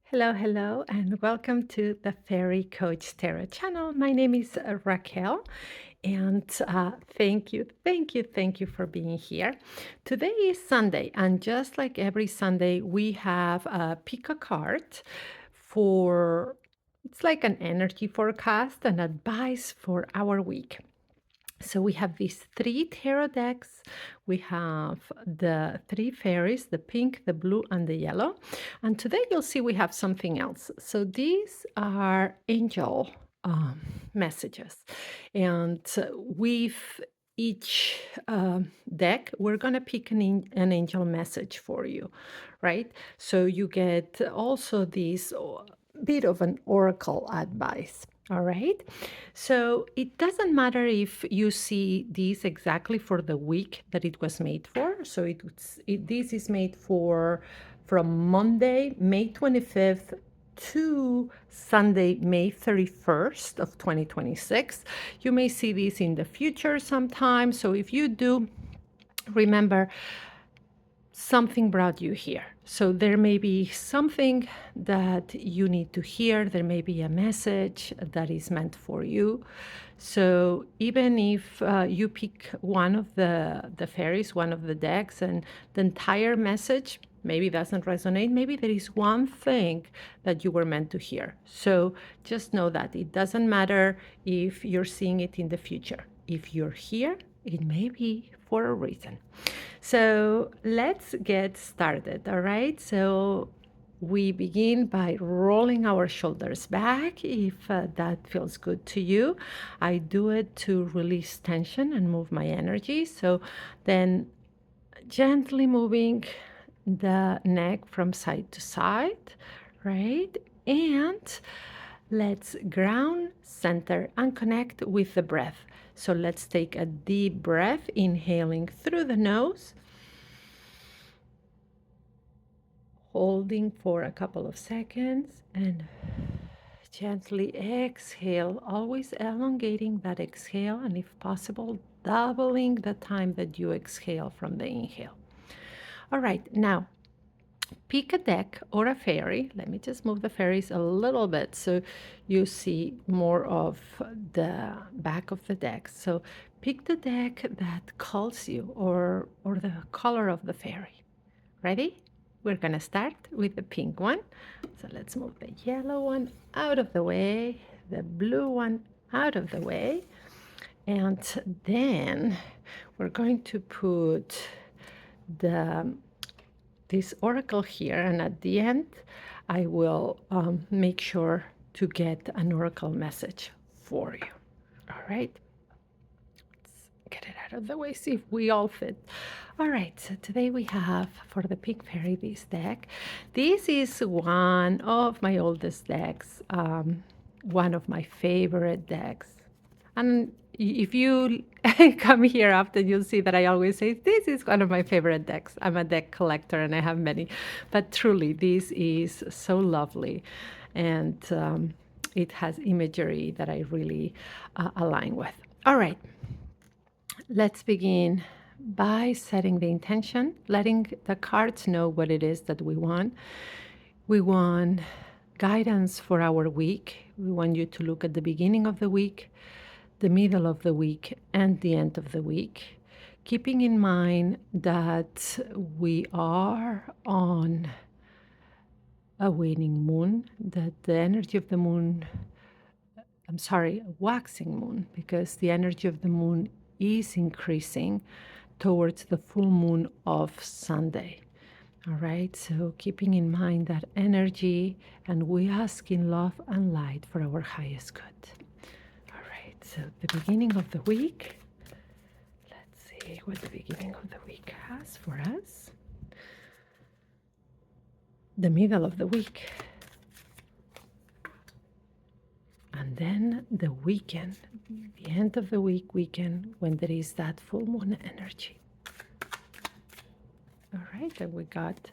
Hello, hello, and welcome to the Fairy Coach Tarot channel. My name is Raquel, and thank you for being here. Today is Sunday, and just like every Sunday, we have pick a card for it's like an energy forecast and advice for our week. So we have these three tarot decks. We have the three fairies, the pink, the blue, and the yellow. And today you'll see we have something else. So these are angel messages. And with each deck, we're going to pick an angel message for you, right? So you get also this bit of an oracle advice. All right. So it doesn't matter if you see this exactly for the week that it was made for. So this is made for from Monday, May 25th to Sunday, May 31st of 2026. You may see this in the future sometime. So if you do, remember something brought you here. So there may be something that you need to hear. There may be a message that is meant for you. So even if you pick one of the fairies, one of the decks, and the entire message maybe doesn't resonate, maybe there is one thing that you were meant to hear. So just know that it doesn't matter if you're seeing it in the future. If you're here, it may be for a reason. So let's get started, all right? So we begin by rolling our shoulders back if that feels good to you. I do it to release tension and move my energy. So then gently moving the neck from side to side, right? And let's ground, center, and connect with the breath. So let's take a deep breath, inhaling through the nose, holding for a couple of seconds, and gently exhale, always elongating that exhale, and if possible, doubling the time that you exhale from the inhale. All right, now pick a deck or a fairy. Let me just move the fairies a little bit so you see more of the back of the deck. So pick the deck that calls you or the color of the fairy. Ready? We're gonna start with the pink one. So let's move the yellow one out of the way, the blue one out of the way, and then we're going to put this oracle here, and at the end I will make sure to get an oracle message for you. All right, let's get it out of the way, see if we all fit. All right, so today we have for the pink fairy this deck. This is one of my oldest decks, one of my favorite decks. And if you come here often, you'll see that I always say, this is one of my favorite decks. I'm a deck collector and I have many. But truly, this is so lovely. And it has imagery that I really align with. All right, let's begin by setting the intention, letting the cards know what it is that we want. We want guidance for our week. We want you to look at the beginning of the week, the middle of the week, and the end of the week, keeping in mind that we are on a waning moon, that the energy of the moon, a waxing moon, because the energy of the moon is increasing towards the full moon of Sunday. All right, so keeping in mind that energy, and we ask in love and light for our highest good. All right, so the beginning of the week. Let's see what the beginning of the week has for us. The middle of the week. And then the weekend, the end of the weekend, when there is that full moon energy. All right, and we got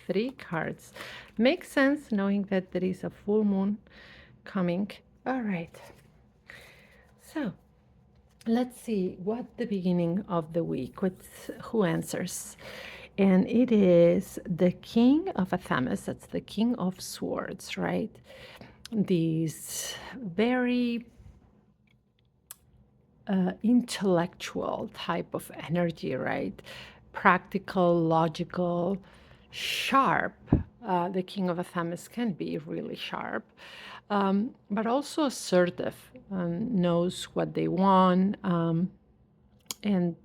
3 cards. Makes sense knowing that there is a full moon coming. All right. So let's see what the beginning of the week, who answers. and it is the king of Athamas. That's the king of swords, right? These very intellectual type of energy, right? Practical, logical, sharp. The king of Athamas can be really sharp, but also assertive, knows what they want, and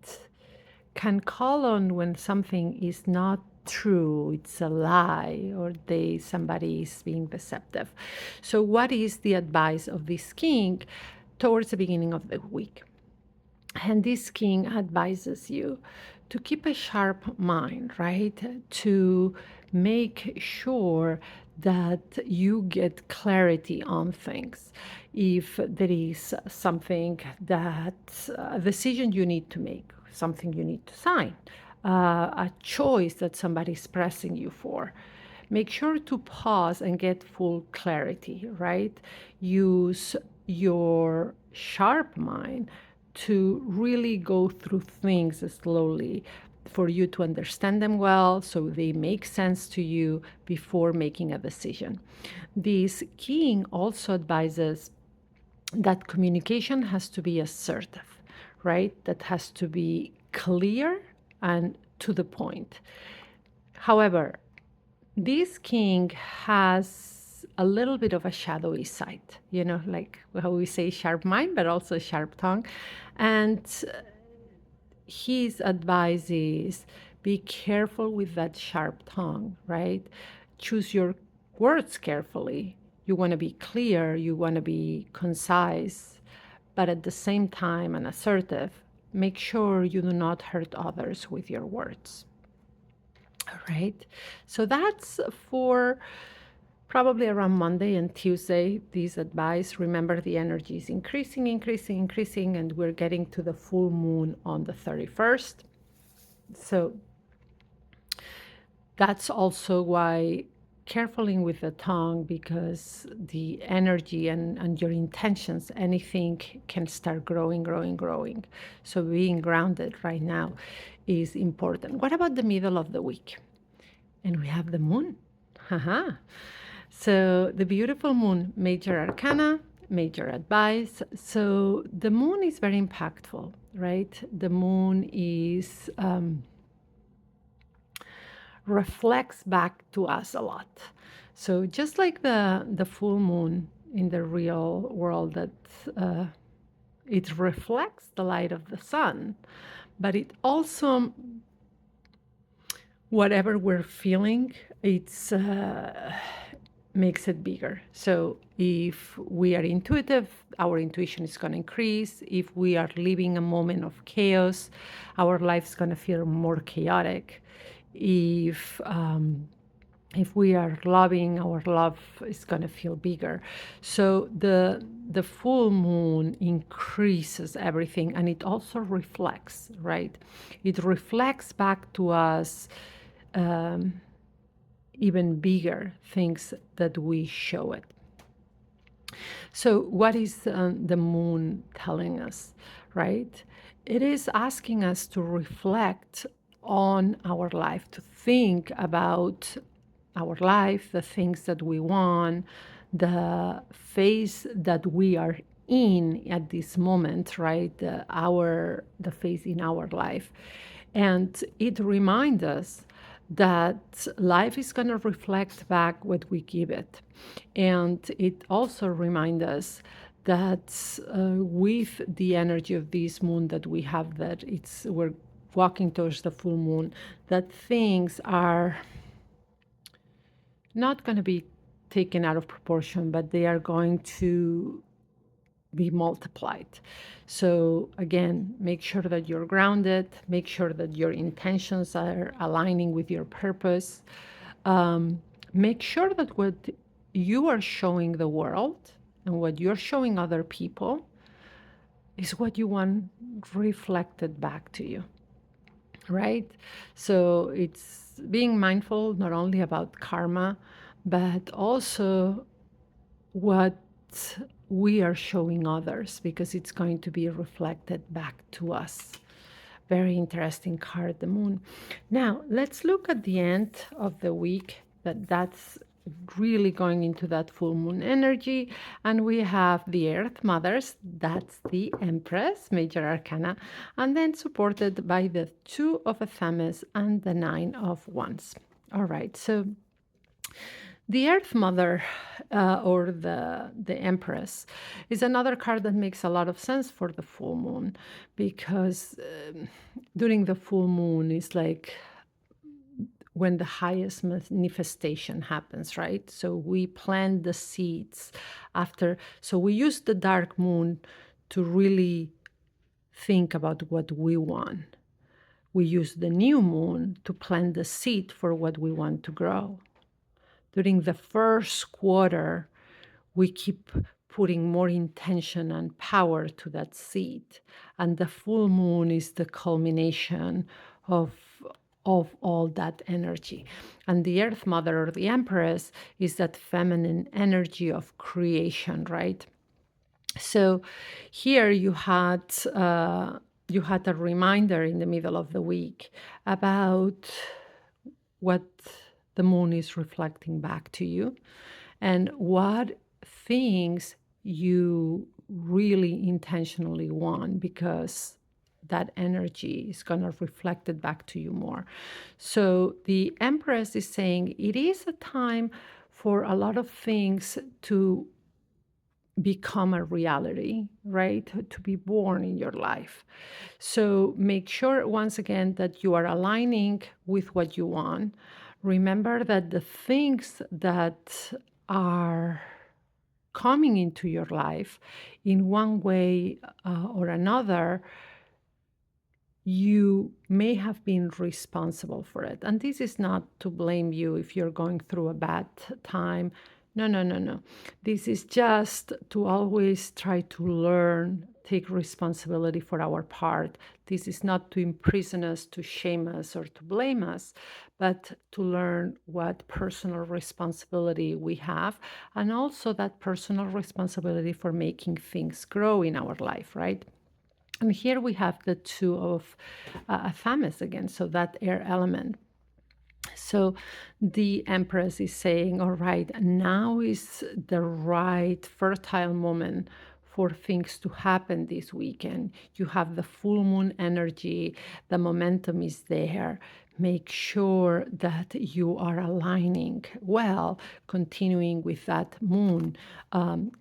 can call on when something is not true, it's a lie, or somebody is being deceptive. So what is the advice of this king towards the beginning of the week? And this king advises you to keep a sharp mind, right? To make sure that you get clarity on things. If there is something that, a decision you need to make, something you need to sign, a choice that somebody's pressing you for, make sure to pause and get full clarity, right? Use your sharp mind to really go through things slowly for you to understand them well so they make sense to you before making a decision. This king also advises that communication has to be assertive, right? That has to be clear and to the point. However, this king has a little bit of a shadowy side, like how we say sharp mind, but also sharp tongue. And his advice is be careful with that sharp tongue, right? Choose your words carefully. You want to be clear, you want to be concise, but at the same time and assertive. Make sure you do not hurt others with your words. All right. So that's for probably around Monday and Tuesday, this advice. Remember, the energy is increasing, increasing, increasing, and we're getting to the full moon on the 31st. So that's also why carefully with the tongue, because the energy and your intentions, anything can start growing, growing, growing. So being grounded right now is important. What about the middle of the week? And we have the moon. Haha. So the beautiful moon, major arcana, major advice. So the moon is very impactful, right? The moon is reflects back to us a lot. So just like the full moon in the real world, that it reflects the light of the sun, but it also, whatever we're feeling, it's makes it bigger. So if we are intuitive, our intuition is going to increase. If we are living a moment of chaos, our life's going to feel more chaotic. If we are loving, our love is going to feel bigger. So the full moon increases everything, and it also reflects, right? It reflects back to us even bigger things that we show it. So what is the moon telling us, right? It is asking us to reflect on our life, to think about our life, the things that we want, the phase that we are in at this moment, right? The phase in our life. And it reminds us that life is going to reflect back what we give it. And it also reminds us that with the energy of this moon that we have, that we're walking towards the full moon, that things are not going to be taken out of proportion, but they are going to be multiplied. So again, make sure that you're grounded, make sure that your intentions are aligning with your purpose. Make sure that what you are showing the world and what you're showing other people is what you want reflected back to you, right? So it's being mindful not only about karma, but also what we are showing others, because it's going to be reflected back to us. Very interesting card, the moon. Now, let's look at the end of the week. That's really going into that full moon energy. And we have the Earth Mothers, that's the Empress, Major Arcana, and then supported by the Two of Athames and the Nine of Wands. All right, so the Earth Mother, or the Empress, is another card that makes a lot of sense for the full moon, because during the full moon is like when the highest manifestation happens, right? So we plant the seeds after. So we use the dark moon to really think about what we want. We use the new moon to plant the seed for what we want to grow. During the first quarter, we keep putting more intention and power to that seed. And the full moon is the culmination of all that energy. And the Earth Mother, or the Empress, is that feminine energy of creation, right? So here you had a reminder in the middle of the week about what the moon is reflecting back to you and what things you really intentionally want, because that energy is going to reflect it back to you more. So the Empress is saying it is a time for a lot of things to become a reality, right? To be born in your life. So make sure, once again, that you are aligning with what you want. Remember that the things that are coming into your life in one way or another, you may have been responsible for it. And this is not to blame you if you're going through a bad time. No, no, no, no. This is just to always try to learn, take responsibility for our part. This is not to imprison us, to shame us, or to blame us, but to learn what personal responsibility we have, and also that personal responsibility for making things grow in our life, right? And here we have the Two of Athames again, so that air element. So the Empress is saying, all right, now is the right fertile moment for things to happen this weekend. You have the full moon energy, the momentum is there. Make sure that you are aligning well, continuing with that moon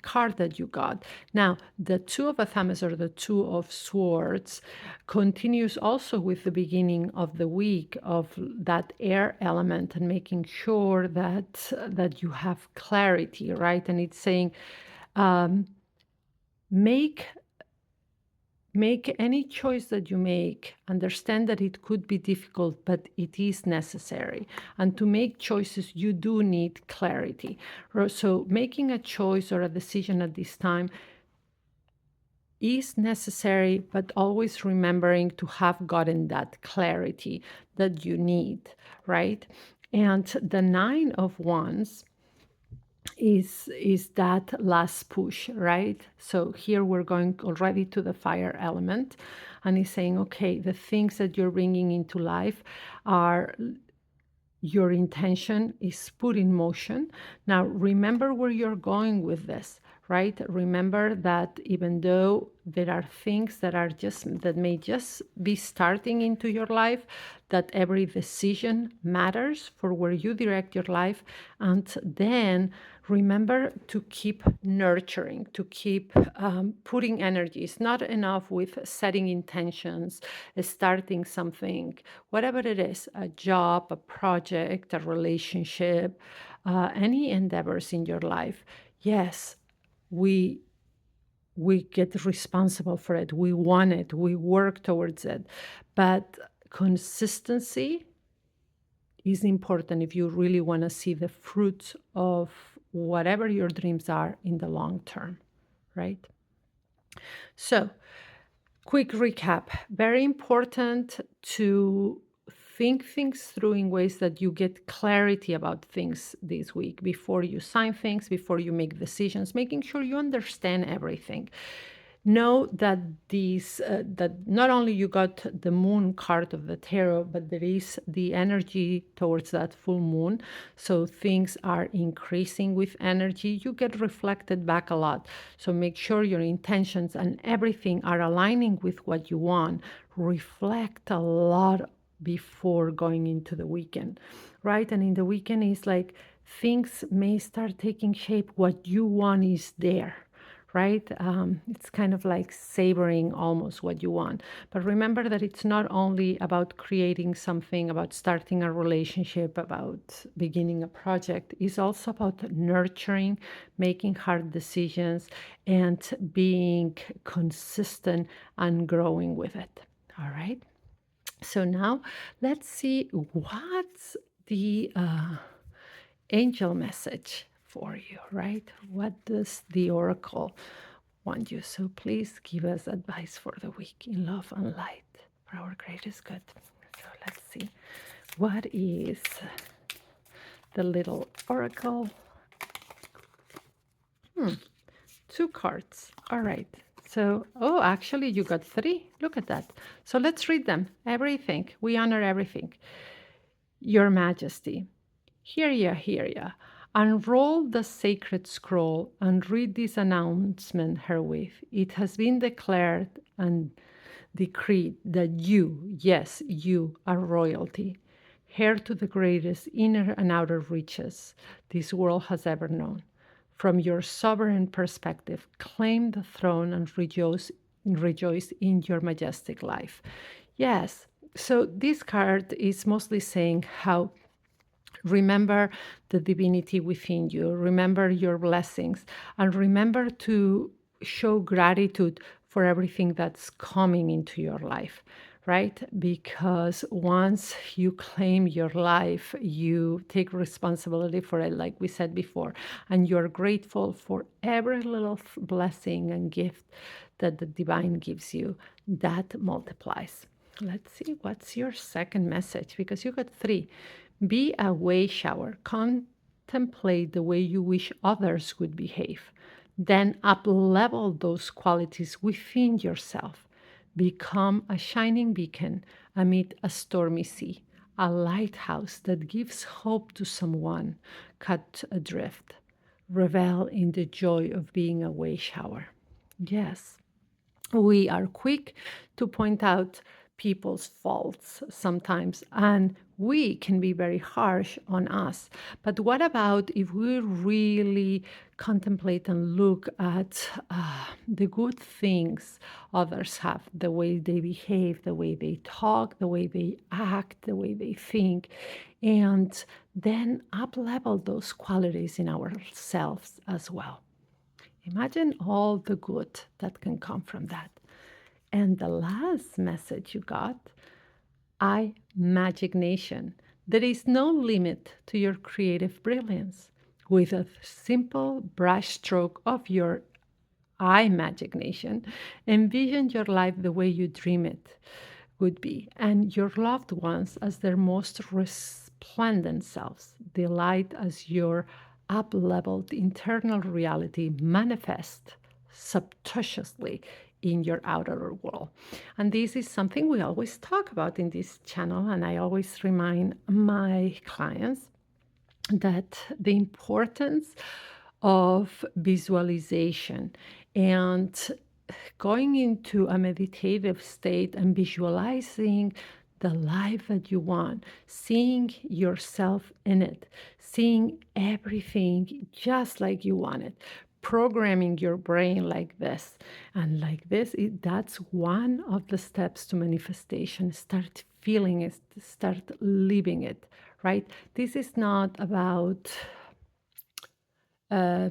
card that you got. Now, the Two of Athames, or the Two of Swords, continues also with the beginning of the week of that air element, and making sure that you have clarity, right? And it's saying, um, make any choice that you make, understand that it could be difficult, but it is necessary. And to make choices, you do need clarity. So making a choice or a decision at this time is necessary, but always remembering to have gotten that clarity that you need, right? And the Nine of Wands is that last push, right? So here we're going already to the fire element, and he's saying, okay, the things that you're bringing into life are, your intention is put in motion. Now, remember where you're going with this, right? Remember that even though there are things that may just be starting into your life, that every decision matters for where you direct your life. And then remember to keep nurturing, to keep putting energy. It's not enough with setting intentions, starting something, whatever it is, a job, a project, a relationship, any endeavors in your life. Yes, we get responsible for it. We want it. We work towards it. But consistency is important if you really want to see the fruits of whatever your dreams are in the long term, right? So, quick recap. Very important to think things through in ways that you get clarity about things this week before you sign things, before you make decisions, making sure you understand everything. know that that not only you got the moon card of the tarot, but there is the energy towards that full moon. So things are increasing with energy. You get reflected back a lot. So make sure your intentions and everything are aligning with what you want. Reflect a lot before going into the weekend, right? And in the weekend is like things may start taking shape. What you want is there, right? It's kind of like savoring almost what you want. But remember that it's not only about creating something, about starting a relationship, about beginning a project. It's also about nurturing, making hard decisions, and being consistent and growing with it. All right. So now let's see what's the angel message for you, right? What does the oracle want you? So please give us advice for the week in love and light for our greatest good. So let's see. What is the little oracle? Two cards. All right. So, oh, actually, you got three. Look at that. So let's read them. Everything. We honor everything. Your Majesty. Hear ya. Unroll the sacred scroll and read this announcement herewith. It has been declared and decreed that you, yes, you, are royalty, heir to the greatest inner and outer riches this world has ever known. From your sovereign perspective, claim the throne and rejoice in your majestic life. Yes, so this card is mostly saying how remember the divinity within you, remember your blessings, and remember to show gratitude for everything that's coming into your life, right? Because once you claim your life, you take responsibility for it, like we said before, and you're grateful for every little blessing and gift that the divine gives you. That multiplies. Let's see, what's your second message? Because you got three. Be a way shower. Contemplate the way you wish others would behave. Then up-level those qualities within yourself. Become a shining beacon amid a stormy sea, a lighthouse that gives hope to someone cut adrift. Revel in the joy of being a way shower. Yes, we are quick to point out people's faults sometimes, and we can be very harsh on us. But what about if we really contemplate and look at the good things others have, the way they behave, the way they talk, the way they act, the way they think, and then up level those qualities in ourselves as well. Imagine all the good that can come from that. And the last message you got, I Magic Nation. There is no limit to your creative brilliance. With a simple brush stroke of your I Magic Nation, envision your life the way you dream it would be, and your loved ones as their most resplendent selves. Delight as your up leveled internal reality manifest subconsciously in your outer world. And this is something we always talk about in this channel, and I always remind my clients that the importance of visualization and going into a meditative state and visualizing the life that you want, seeing yourself in it, seeing everything just like you want it, programming your brain like this and like this. That's one of the steps to manifestation. Start feeling it, start living it, right? This is not about uh,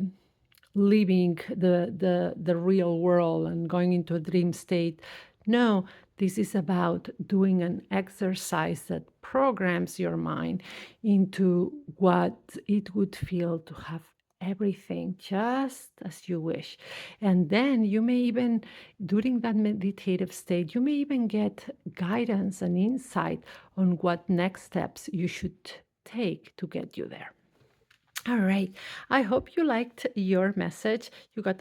leaving the real world and going into a dream state. No, this is about doing an exercise that programs your mind into what it would feel to have everything just as you wish. And then you may even, during that meditative state, you may even get guidance and insight on what next steps you should take to get you there. All right. I hope you liked your message. You got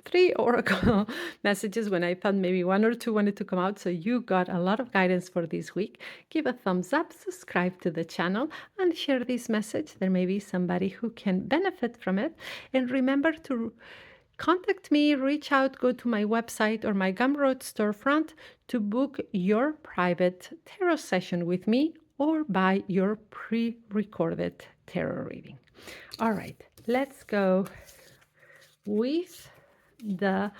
three oracle messages when I thought maybe one or two wanted to come out. So you got a lot of guidance for this week. Give a thumbs up, subscribe to the channel, and share this message. There may be somebody who can benefit from it. And remember to contact me, reach out, go to my website or my Gumroad storefront to book your private tarot session with me or buy your pre recorded tarot reading. All right, let's go with the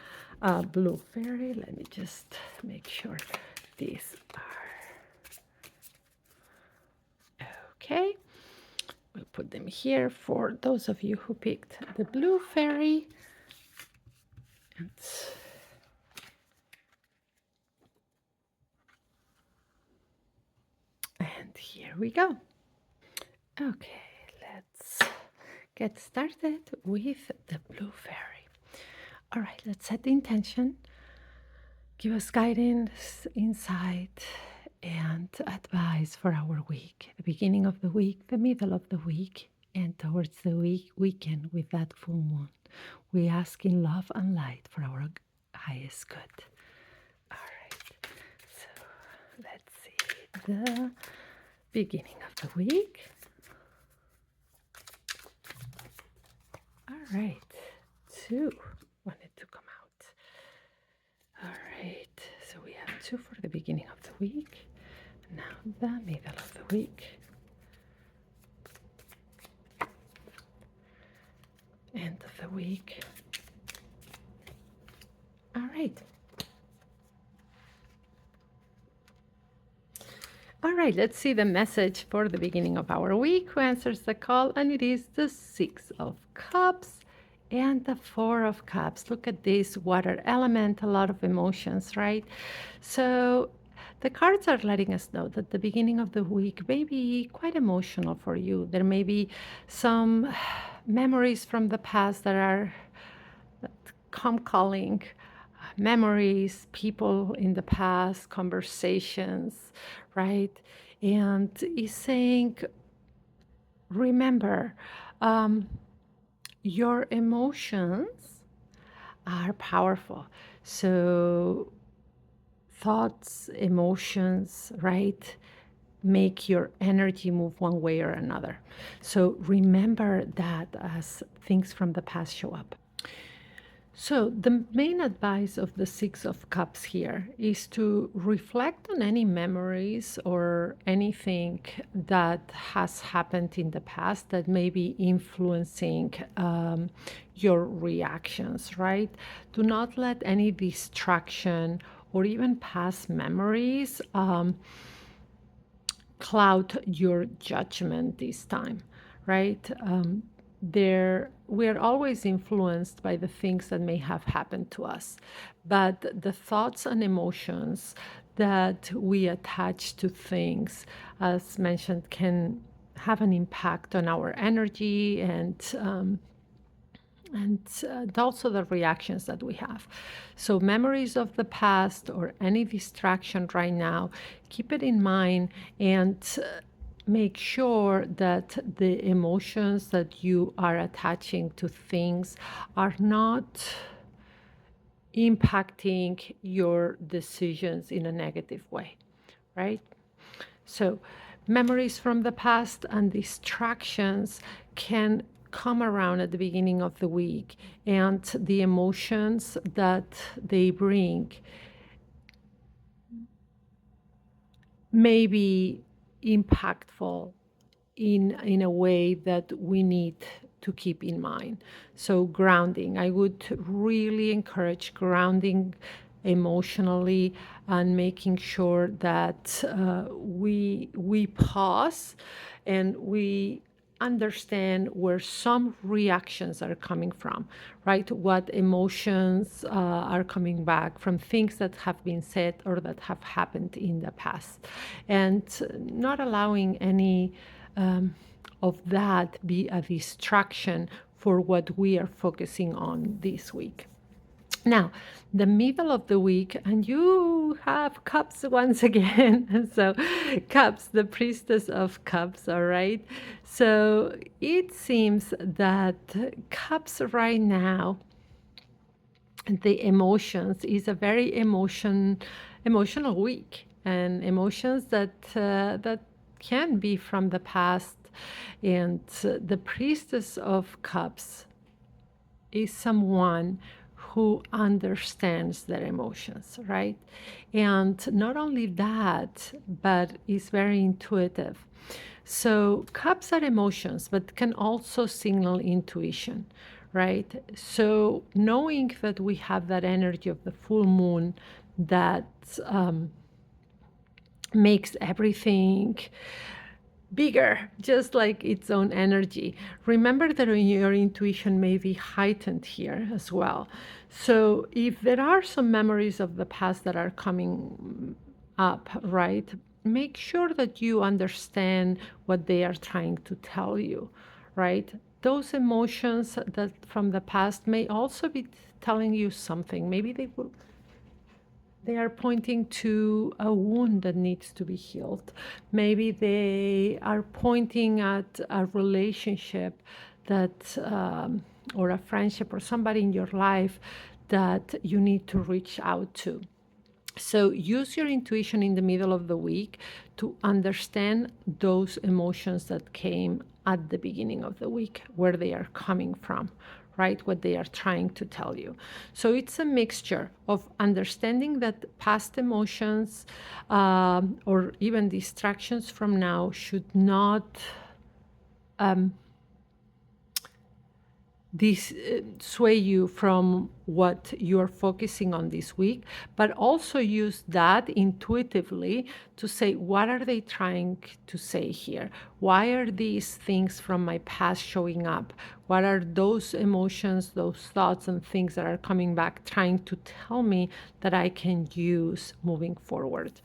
blue fairy. Let me just make sure these are okay. We'll put them here for those of you who picked the blue fairy. And here we go. Okay, let's get started with the blue fairy. All right, let's set the intention. Give us guidance, insight, and advice for our week. The beginning of the week, the middle of the week, and towards the weekend with that full moon. We ask in love and light for our highest good. All right, so let's see the beginning of the week. All right, two wanted to come out. All right, so we have two for the beginning of the week. Now the middle of the week. End of the week. All right. All right, let's see the message for the beginning of our week. Who answers the call? And it is the Six of Cups and the Four of Cups. Look at this water element, a lot of emotions, right? So the cards are letting us know that the beginning of the week may be quite emotional for you. There may be some memories from the past that come calling, memories, people in the past, conversations, right? And he's saying, remember, your emotions are powerful. So thoughts, emotions, right, make your energy move one way or another. So remember that as things from the past show up. So the main advice of the Six of Cups here is to reflect on any memories or anything that has happened in the past that may be influencing your reactions, right? Do not let any distraction or even past memories cloud your judgment this time, right? We're always influenced by the things that may have happened to us, but the thoughts and emotions that we attach to things, as mentioned, can have an impact on our energy and also the reactions that we have. So, memories of the past or any distraction right now, keep it in mind and make sure that the emotions that you are attaching to things are not impacting your decisions in a negative way, right? So, memories from the past and distractions can come around at the beginning of the week, and the emotions that they bring may be impactful in a way that we need to keep in mind. So grounding, I would really encourage grounding emotionally and making sure that we pause and we understand where some reactions are coming from, right? What emotions are coming back from things that have been said or that have happened in the past, and not allowing any of that be a distraction for what we are focusing on this week. Now, the middle of the week, and you have cups once again. So, cups, the priestess of cups, all right? So, it seems that cups right now, the emotions is a very emotional week, and emotions that can be from the past. And the priestess of cups is someone who understands their emotions, right? And not only that, but is very intuitive. So, cups are emotions, but can also signal intuition, right? So, knowing that we have that energy of the full moon that makes everything bigger, just like its own energy. Remember that your intuition may be heightened here as well. So, if there are some memories of the past that are coming up, right, make sure that you understand what they are trying to tell you, right? Those emotions that from the past may also be telling you something. Maybe they are pointing to a wound that needs to be healed. Maybe they are pointing at a relationship that, or a friendship, or somebody in your life that you need to reach out to. So use your intuition in the middle of the week to understand those emotions that came at the beginning of the week, where they are coming from, right? What they are trying to tell you. So it's a mixture of understanding that past emotions or even distractions from now should not sway you from what you're focusing on this week, but also use that intuitively to say, what are they trying to say here? Why are these things from my past showing up? What are those emotions, those thoughts and things that are coming back trying to tell me that I can use moving forward?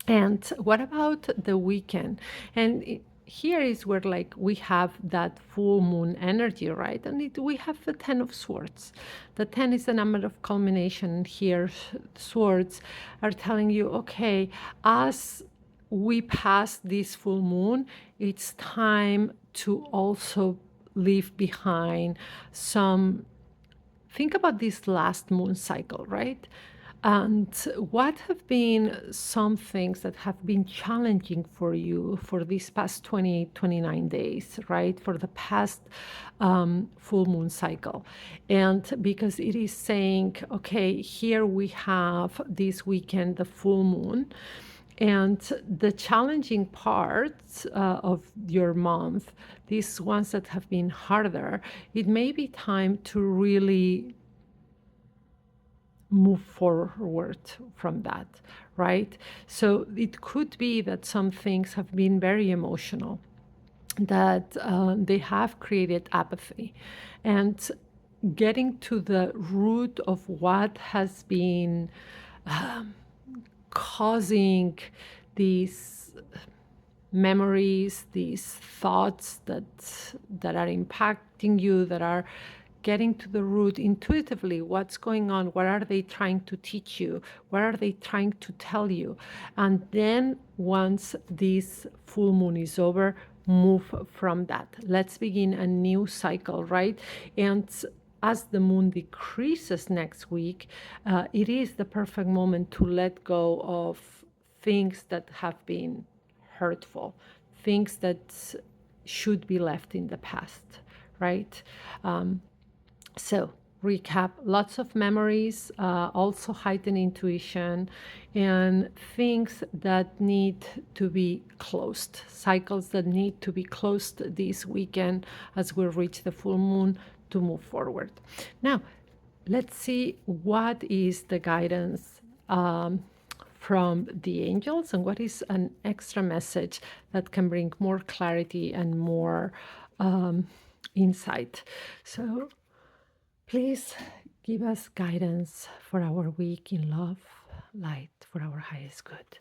And what about the weekend? And here is where like we have that full moon energy, right? And we have the 10 of swords. The 10 is the number of culmination. Here swords are telling you, okay, as we pass this full moon, it's time to also leave behind some. Think about this last moon cycle, right? And what have been some things that have been challenging for you for these past 28, 29 days, right? For the past full moon cycle. And because it is saying, okay, here we have this weekend, the full moon. And the challenging parts of your month, these ones that have been harder, it may be time to really move forward from that, right? So it could be that some things have been very emotional, that they have created apathy. And getting to the root of what has been causing these memories, these thoughts that are impacting you, that are getting to the root intuitively, what's going on, what are they trying to teach you, what are they trying to tell you. And then once this full moon is over, move from that. Let's begin a new cycle, right? And as the moon decreases next week, it is the perfect moment to let go of things that have been hurtful, things that should be left in the past, right? So, recap, lots of memories, also heightened intuition, and things that need to be closed, cycles that need to be closed this weekend as we reach the full moon to move forward. Now, let's see what is the guidance from the angels and what is an extra message that can bring more clarity and more insight. So, please give us guidance for our week in love, light, for our highest good.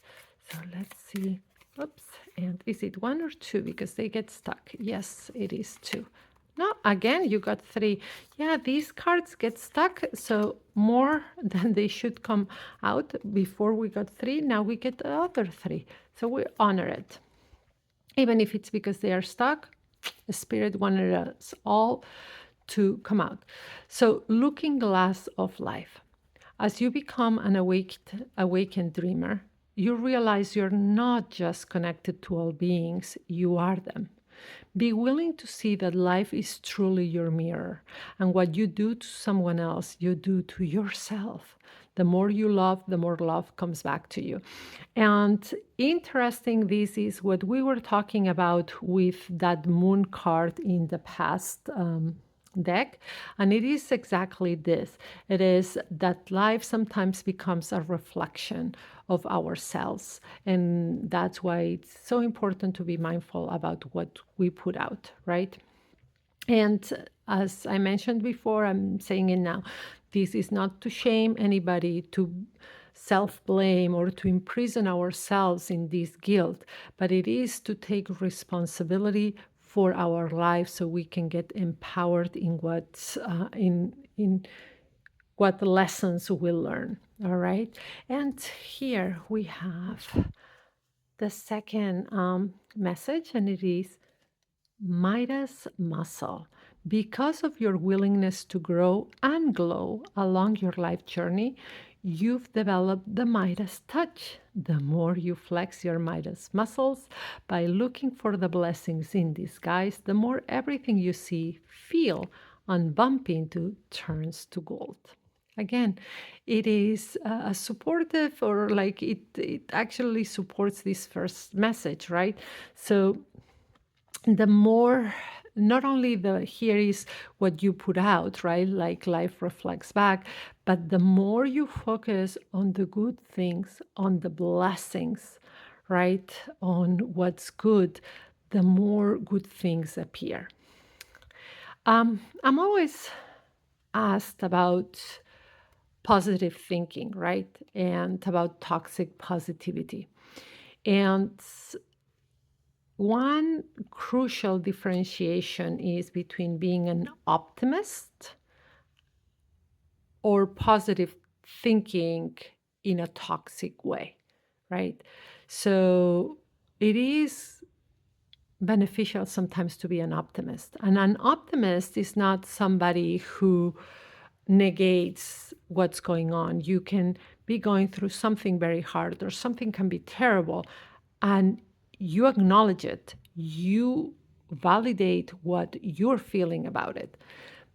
So let's see. Oops. And is it one or two? Because they get stuck. Yes, it is two. No, again, you got three. Yeah, these cards get stuck, so more than they should come out. Before we got three, now we get the other three. So we honor it. Even if it's because they are stuck, the Spirit wanted us all to come out. So, looking glass of life. As you become an awakened dreamer, you realize you're not just connected to all beings, you are them. Be willing to see that life is truly your mirror, and what you do to someone else, you do to yourself. The more you love, the more love comes back to you. And interesting, this is what we were talking about with that moon card in the past. Deck, and it is exactly this. It is that life sometimes becomes a reflection of ourselves, and that's why it's so important to be mindful about what we put out, right? And as I mentioned before, I'm saying it now, this is not to shame anybody, to self blame, or to imprison ourselves in this guilt, but it is to take responsibility for our life so we can get empowered in in what lessons we'll learn. All right. And here we have the second message, and it is Midas muscle. Because of your willingness to grow and glow along your life journey, you've developed the Midas touch. The more you flex your Midas muscles by looking for the blessings in disguise, the more everything you see, feel, and bump into turns to gold. Again, it is a supportive, or like it actually supports this first message, right? So the more, not only the here is what you put out, right, like life reflects back, but the more you focus on the good things, on the blessings, right, on what's good, the more good things appear. I'm always asked about positive thinking, right, and about toxic positivity. And one crucial differentiation is between being an optimist or positive thinking in a toxic way, right? So it is beneficial sometimes to be an optimist. And an optimist is not somebody who negates what's going on. You can be going through something very hard, or something can be terrible, and you acknowledge it. You validate what you're feeling about it.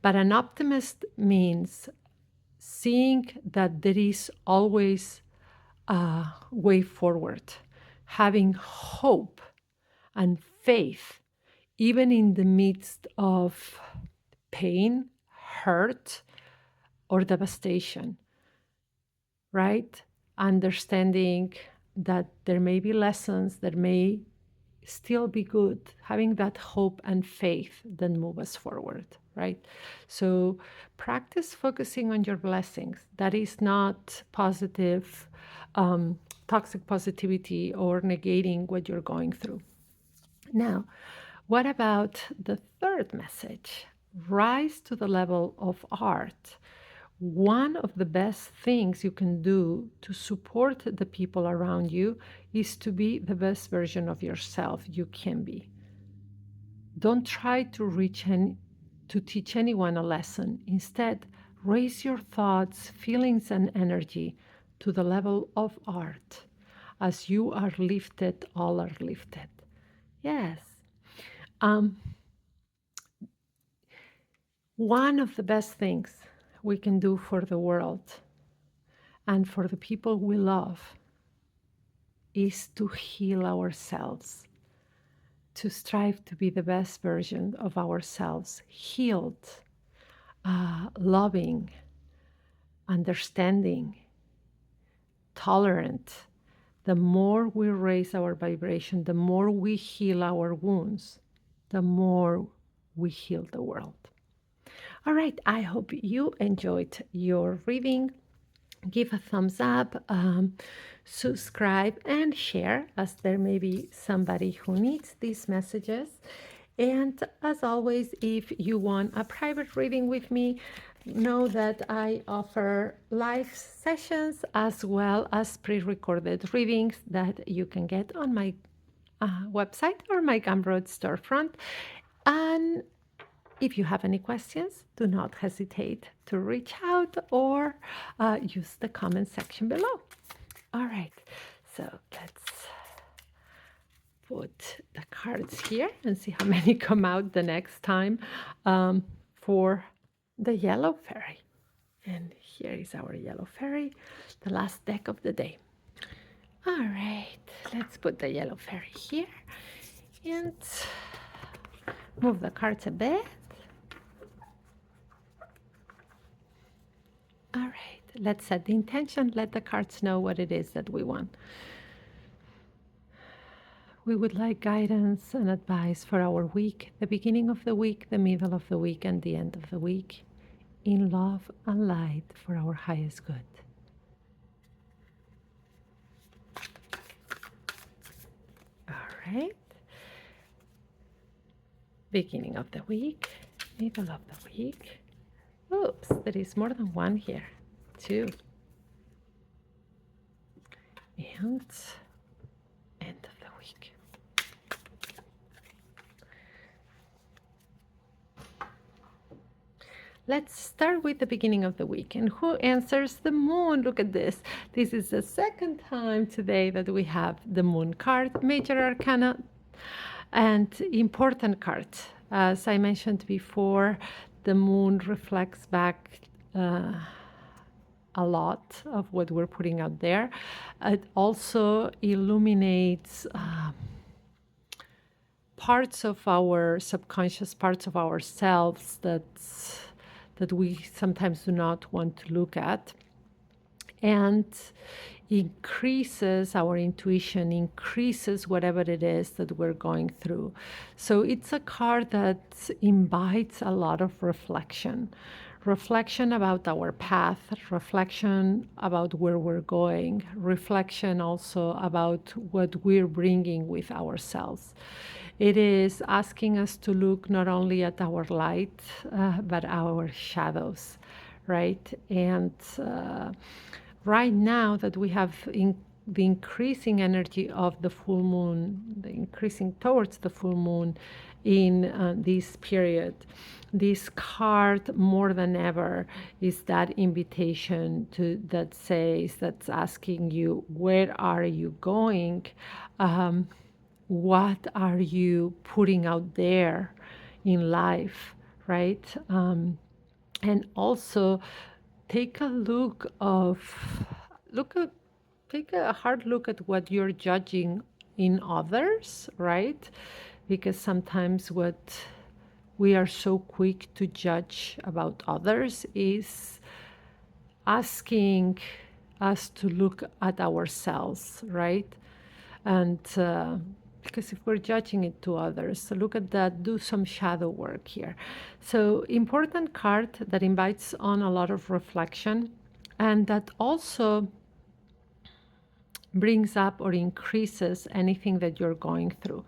But an optimist means seeing that there is always a way forward, having hope and faith, even in the midst of pain, hurt, or devastation, right? Understanding that there may be lessons that may still be good, having that hope and faith that move us forward, right? So practice focusing on your blessings. That is not positive, toxic positivity, or negating what you're going through. Now, what about the third message? Rise to the level of art. One of the best things you can do to support the people around you is to be the best version of yourself you can be. Don't try to teach anyone a lesson. Instead, raise your thoughts, feelings, and energy to the level of art. As you are lifted, all are lifted. Yes. Um, One of the best things we can do for the world and for the people we love is to heal ourselves, to strive to be the best version of ourselves, healed, loving, understanding, tolerant. The more we raise our vibration, the more we heal our wounds, the more we heal the world. All right, I hope you enjoyed your reading. Give a thumbs up, subscribe, and share, as there may be somebody who needs these messages. And as always, if you want a private reading with me, know that I offer live sessions as well as pre-recorded readings that you can get on my website or my Gumroad storefront. And if you have any questions, do not hesitate to reach out or use the comment section below. All right, so let's put the cards here and see how many come out the next time for the yellow fairy. And here is our yellow fairy, the last deck of the day. All right, let's put the yellow fairy here and move the cards a bit. All right, let's set the intention. Let the cards know what it is that we want. We would like guidance and advice for our week, the beginning of the week, the middle of the week, and the end of the week, in love and light for our highest good. All right. Beginning of the week, middle of the week. Oops, there is more than one here. Two. And end of the week. Let's start with the beginning of the week. And who answers? The moon. Look at this. This is the second time today that we have the moon card, major arcana, and important card. As I mentioned before, the moon reflects back a lot of what we're putting out there. It also illuminates parts of our subconscious, parts of ourselves that we sometimes do not want to look at, and increases our intuition, increases whatever it is that we're going through. So it's a card that invites a lot of reflection about our path, reflection about where we're going, reflection also about what we're bringing with ourselves. It is asking us to look not only at our light, but our shadows, right? And right now that we have the increasing energy of the full moon, the increasing towards the full moon in this period, this card more than ever is that invitation that's asking you, where are you going? What are you putting out there in life, right? And also take a take a hard look at what you're judging in others, right? Because sometimes what we are so quick to judge about others is asking us to look at ourselves, right? And because if we're judging it to others, so look at that, do some shadow work here. So important card that invites on a lot of reflection, and that also brings up or increases anything that you're going through.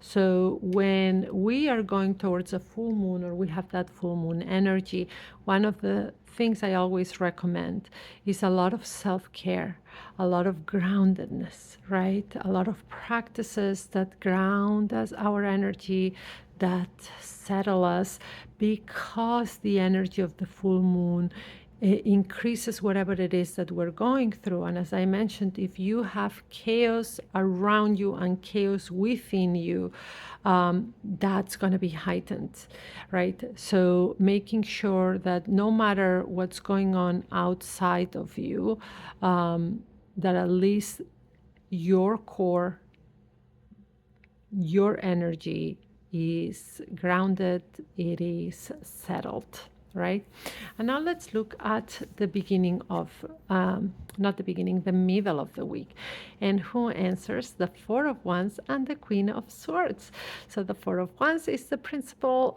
So when we are going towards a full moon, or we have that full moon energy, one of the things I always recommend is a lot of self-care, a lot of groundedness, right? A lot of practices that ground us, our energy, that settle us, because the energy of the full moon increases whatever it is that we're going through. And as I mentioned, if you have chaos around you and chaos within you, that's going to be heightened, right? So making sure that no matter what's going on outside of you, that at least your core, your energy is grounded, it is settled, right? And now let's look at the beginning of, not the beginning, the middle of the week. And who answers? The Four of Wands and the Queen of Swords. So the Four of Wands is the principal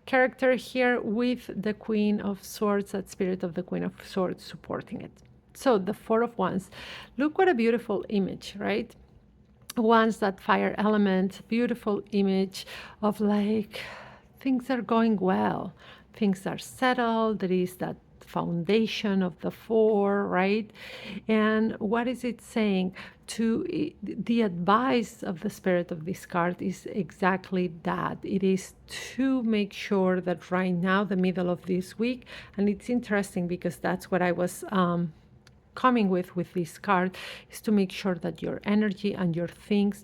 character here, with the Queen of Swords, that spirit of the Queen of Swords supporting it. So the Four of Wands, look what a beautiful image, right? once that fire element, beautiful image of like things are going well, things are settled, there is that foundation of the four, right? And what is it saying? The advice of the spirit of this card is exactly that. It is to make sure that right now, the middle of this week, and it's interesting because that's what I was coming with this card, is to make sure that your energy and your things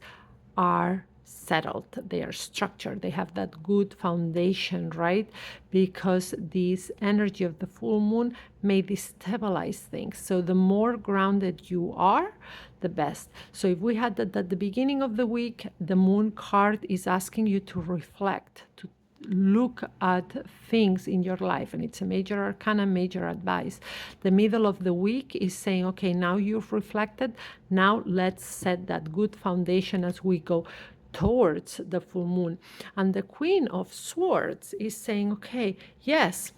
are settled, they are structured, they have that good foundation, right? Because this energy of the full moon may destabilize things, so the more grounded you are, the best. So if we had that at the beginning of the week, the moon card is asking you to reflect, to look at things in your life, and it's a major arcana, major advice. The middle of the week is saying, okay, now you've reflected, now let's set that good foundation as we go towards the full moon. And the Queen of Swords is saying, okay, yes,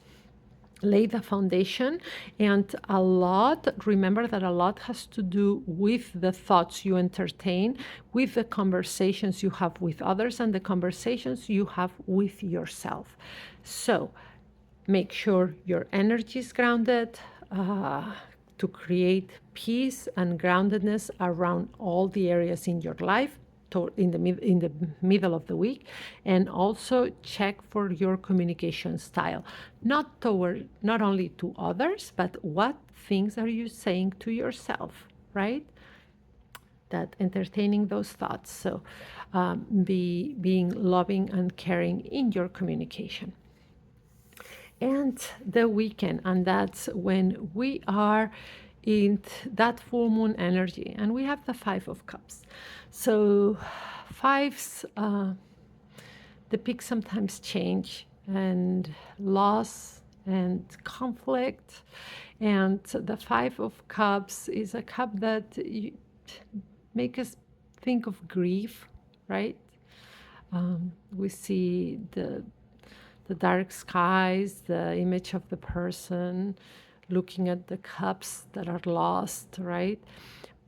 lay the foundation. And a lot, remember that a lot has to do with the thoughts you entertain, with the conversations you have with others, and the conversations you have with yourself. So make sure your energy is grounded, to create peace and groundedness around all the areas in your life in the middle of the week. And also check for your communication style, not only to others, but what things are you saying to yourself, right? That entertaining those thoughts. So being loving and caring in your communication. And the weekend, and that's when we are in that full moon energy, and we have the Five of Cups. So fives, the peaks sometimes change, and loss and conflict. And the Five of Cups is a cup that make us think of grief, right? We see the dark skies, the image of the person looking at the cups that are lost, right?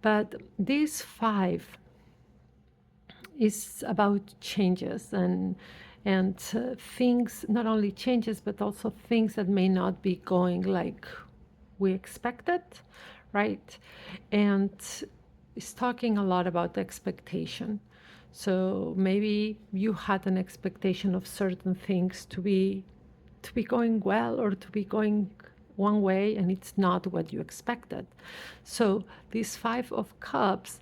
But these five is about changes and things, not only changes, but also things that may not be going like we expected, right? And it's talking a lot about expectation. So maybe you had an expectation of certain things to be going well or to be going one way, and it's not what you expected. So this Five of Cups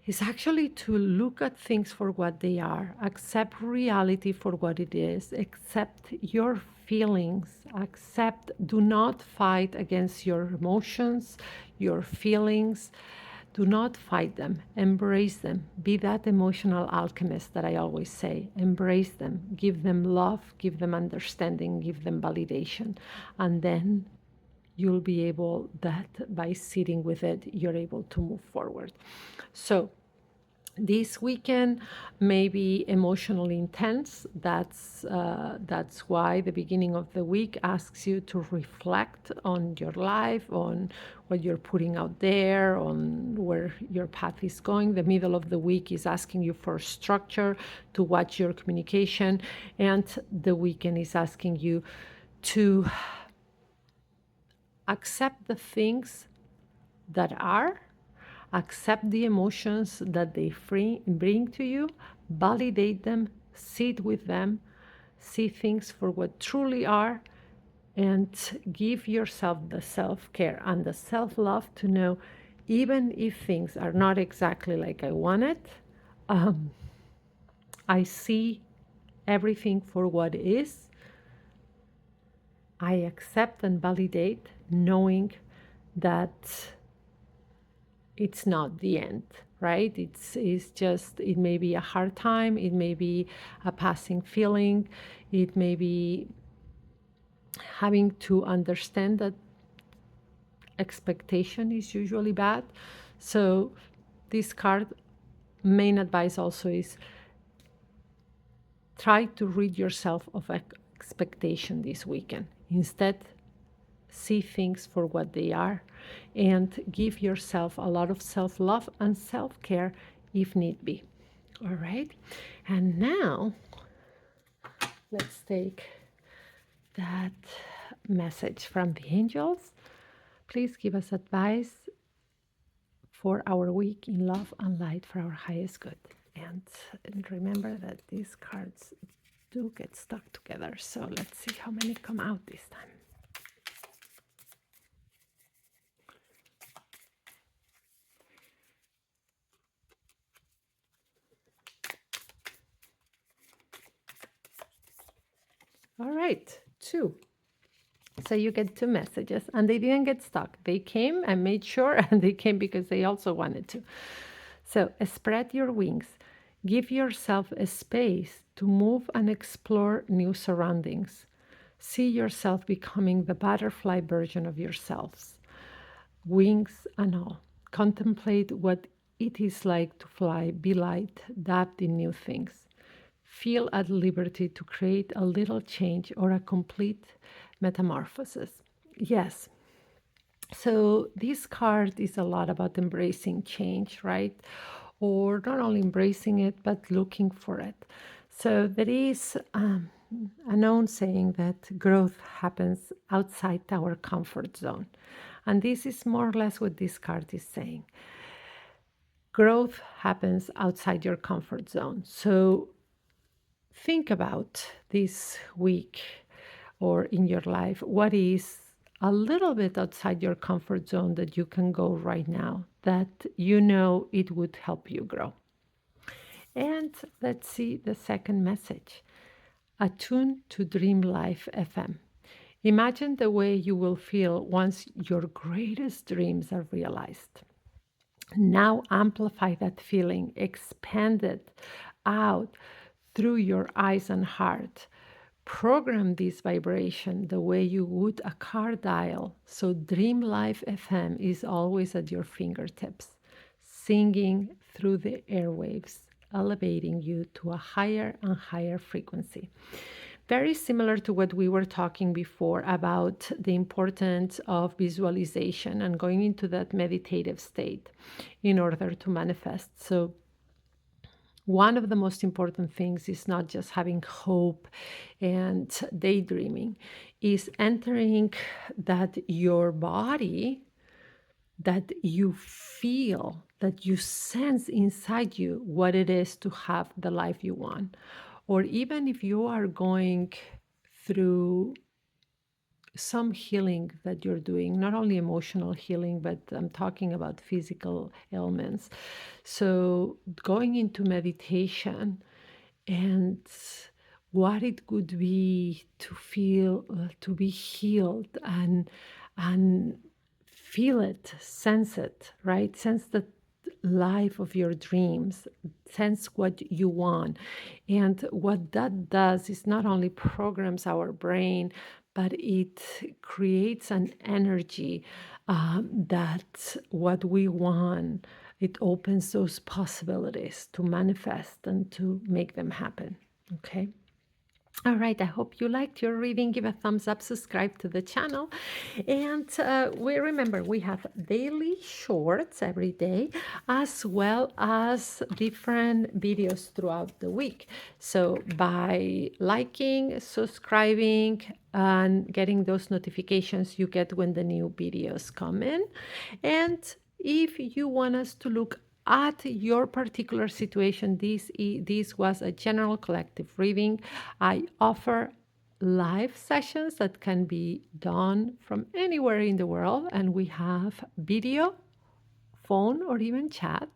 is actually to look at things for what they are, accept reality for what it is, accept your feelings, accept, do not fight against your emotions, your feelings. Do not fight them, embrace them. Be that emotional alchemist that I always say. Embrace them, give them love, give them understanding, give them validation. And then you'll be able, that by sitting with it, you're able to move forward. So this weekend may be emotionally intense. That's why the beginning of the week asks you to reflect on your life, on what you're putting out there, on where your path is going. The middle of the week is asking you for structure, to watch your communication, and the weekend is asking you to accept the things that are, accept the emotions that they bring to you, validate them, sit with them, see things for what truly are, and give yourself the self-care and the self-love to know, even if things are not exactly like I wanted, I see everything for what is. I accept and validate, knowing that it's not the end, right? It's just, it may be a hard time, it may be a passing feeling, it may be having to understand that expectation is usually bad. So this card, main advice also is try to rid yourself of expectation this weekend. Instead, see things for what they are and give yourself a lot of self-love and self-care if need be. All right. And now let's take that message from the angels. Please give us advice for our week in love and light for our highest good. And remember that these cards do get stuck together. So let's see how many come out this time. All right, two. So you get two messages, and they didn't get stuck. They came and made sure, and they came because they also wanted to. So spread your wings. Give yourself a space to move and explore new surroundings. See yourself becoming the butterfly version of yourselves, wings and all. Contemplate what it is like to fly, be light, adapt in new things. Feel at liberty to create a little change or a complete metamorphosis. Yes. So this card is a lot about embracing change, right? Or not only embracing it, but looking for it. So there is a known saying that growth happens outside our comfort zone. And this is more or less what this card is saying. Growth happens outside your comfort zone. So think about this week or in your life what is a little bit outside your comfort zone that you can go right now that you know it would help you grow. And let's see the second message. Attune to Dream Life FM. Imagine the way you will feel once your greatest dreams are realized. Now amplify that feeling, expand it out through your eyes and heart. Program this vibration the way you would a car dial, so Dream Life FM is always at your fingertips, singing through the airwaves, elevating you to a higher and higher frequency. Very similar to what we were talking before about the importance of visualization and going into that meditative state in order to manifest. So one of the most important things is not just having hope and daydreaming, is entering that your body, that you feel, that you sense inside you what it is to have the life you want. Or even if you are going through some healing that you're doing, not only emotional healing, but I'm talking about physical ailments. So going into meditation and what it could be to feel, to be healed and feel it, sense it, right? Sense the life of your dreams, sense what you want. And what that does is not only programs our brain, but it creates an energy that what we want, it opens those possibilities to manifest and to make them happen. Okay. All right, I hope you liked your reading. Give a thumbs up, subscribe to the channel. And we remember we have daily shorts every day, as well as different videos throughout the week. So by liking, subscribing, and getting those notifications, you get when the new videos come in. And if you want us to look at your particular situation, this was a general collective reading. I offer live sessions that can be done from anywhere in the world, and we have video, phone, or even chat,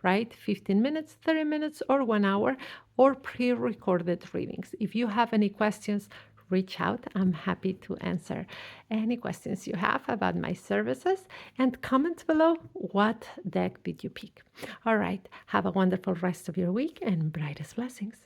right? 15 minutes, 30 minutes, or 1 hour, or pre-recorded readings. If you have any questions, reach out. I'm happy to answer any questions you have about my services, and comment below what deck did you pick. All right, have a wonderful rest of your week and brightest blessings.